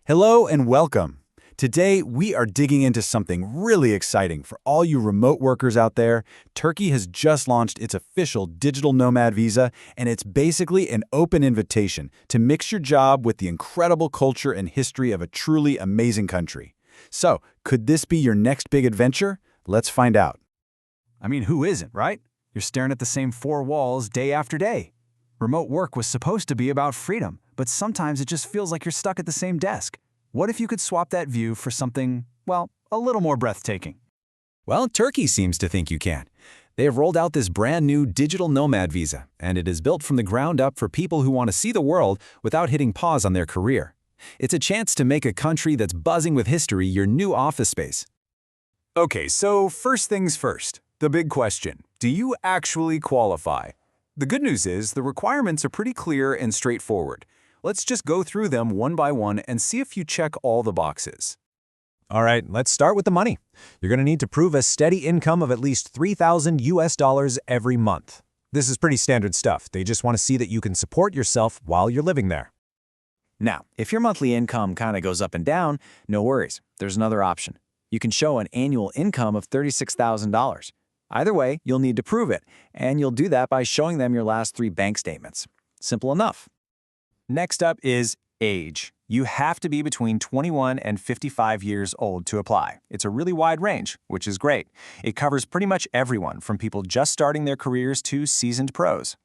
Hello and welcome. Today, we are digging into something really exciting for all you remote workers out there. Turkey has just launched its official Digital Nomad Visa, and it's basically an open invitation to mix your job with the incredible culture and history of a truly amazing country. So, could this be your next big adventure? Let's find out. I mean, who isn't, right? You're staring at the same four walls day after day. Remote work was supposed to be about freedom, but sometimes it just feels like you're stuck at the same desk. What if you could swap that view for something, well, a little more breathtaking? Well, Turkey seems to think you can. They have rolled out this brand new Digital Nomad Visa, and it is built from the ground up for people who want to see the world without hitting pause on their career. It's a chance to make a country that's buzzing with history your new office space. Okay, so first things first, the big question. Do you actually qualify? The good news is the requirements are pretty clear and straightforward. Let's just go through them one by one and see if you check all the boxes. All right, let's start with the money. You're going to need to prove a steady income of at least $3,000 every month. This is pretty standard stuff. They just want to see that you can support yourself while you're living there. Now, if your monthly income kind of goes up and down, no worries. There's another option. You can show an annual income of $36,000. Either way, you'll need to prove it, and you'll do that by showing them your last 3 bank statements. Simple enough. Next up is age. You have to be between 21 and 55 years old to apply. It's a really wide range, which is great. It covers pretty much everyone, from people just starting their careers to seasoned pros.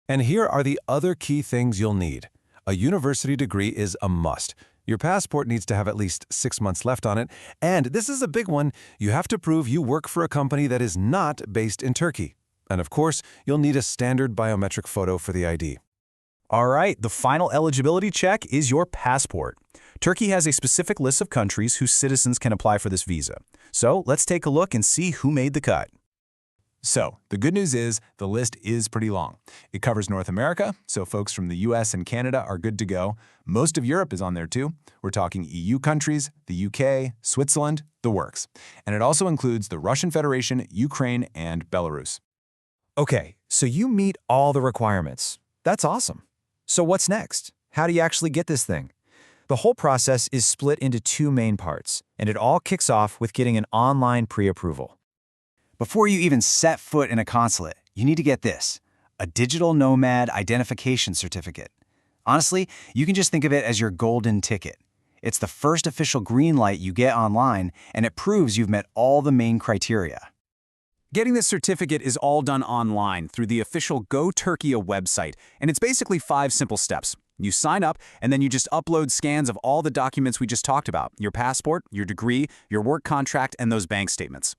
And here are the other key things you'll need. A university degree is a must. Your passport needs to have at least 6 months left on it. And this is a big one. You have to prove you work for a company that is not based in Turkey. And of course, you'll need a standard biometric photo for the ID. All right, the final eligibility check is your passport. Turkey has a specific list of countries whose citizens can apply for this visa. So let's take a look and see who made the cut. So, the good news is the list is pretty long. It covers North America, so folks from the US and Canada are good to go. Most of Europe is on there too. We're talking EU countries, the UK, Switzerland, the works. And it also includes the Russian Federation, Ukraine, and Belarus. Okay, so you meet all the requirements. That's awesome. So what's next? How do you actually get this thing? The whole process is split into 2 main parts, and it all kicks off with getting an online pre-approval. Before you even set foot in a consulate, you need to get this, a Digital Nomad Identification Certificate. Honestly, you can just think of it as your golden ticket. It's the first official green light you get online, and it proves you've met all the main criteria. Getting this certificate is all done online through the official Go Turkey website, and it's basically 5 simple steps. You sign up, and then you just upload scans of all the documents we just talked about, your passport, your degree, your work contract, and those bank statements.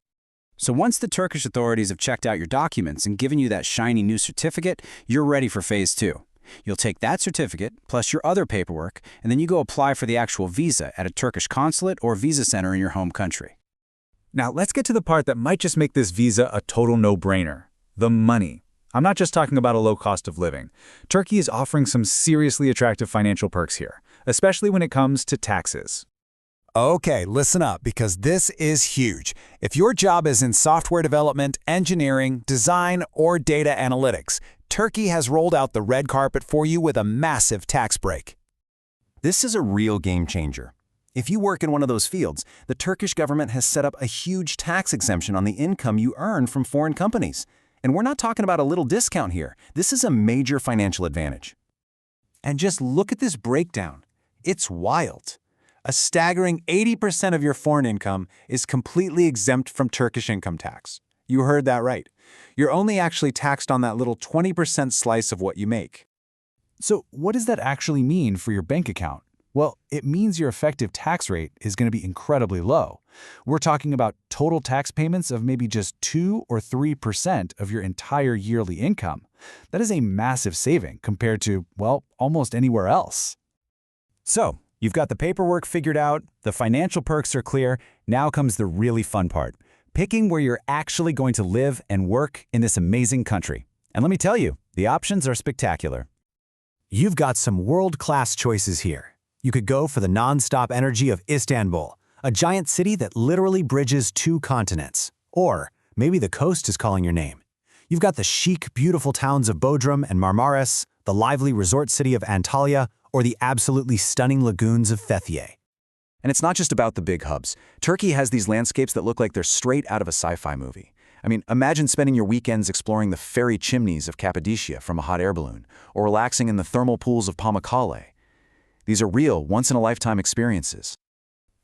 So once the Turkish authorities have checked out your documents and given you that shiny new certificate, you're ready for phase 2. You'll take that certificate, plus your other paperwork, and then you go apply for the actual visa at a Turkish consulate or visa center in your home country. Now, let's get to the part that might just make this visa a total no-brainer: the money. I'm not just talking about a low cost of living. Turkey is offering some seriously attractive financial perks here, especially when it comes to taxes. Okay, listen up, because this is huge. If your job is in software development, engineering, design, or data analytics, Turkey has rolled out the red carpet for you with a massive tax break. This is a real game changer. If you work in one of those fields, the Turkish government has set up a huge tax exemption on the income you earn from foreign companies. And we're not talking about a little discount here. This is a major financial advantage. And just look at this breakdown. It's wild. A staggering 80% of your foreign income is completely exempt from Turkish income tax. You heard that right. You're only actually taxed on that little 20% slice of what you make. So what does that actually mean for your bank account? Well, it means your effective tax rate is going to be incredibly low. We're talking about total tax payments of maybe just 2 or 3% of your entire yearly income. That is a massive saving compared to, well, almost anywhere else. So, you've got the paperwork figured out, the financial perks are clear, now comes the really fun part: picking where you're actually going to live and work in this amazing country. And let me tell you, the options are spectacular. You've got some world-class choices here. You could go for the non-stop energy of Istanbul, a giant city that literally bridges 2 continents. Or maybe the coast is calling your name. You've got the chic, beautiful towns of Bodrum and Marmaris, the lively resort city of Antalya, or the absolutely stunning lagoons of Fethiye. And it's not just about the big hubs. Turkey has these landscapes that look like they're straight out of a sci-fi movie. I mean, imagine spending your weekends exploring the fairy chimneys of Cappadocia from a hot air balloon, or relaxing in the thermal pools of Pamukkale. These are real, once-in-a-lifetime experiences.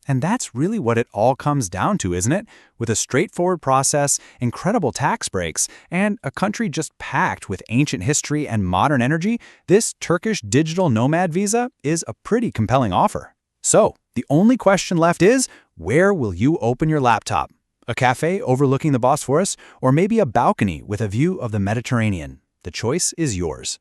And that's really what it all comes down to, isn't it? With a straightforward process, incredible tax breaks, and a country just packed with ancient history and modern energy, this Turkish digital nomad visa is a pretty compelling offer. So, the only question left is, where will you open your laptop? A cafe overlooking the Bosphorus, or maybe a balcony with a view of the Mediterranean? The choice is yours.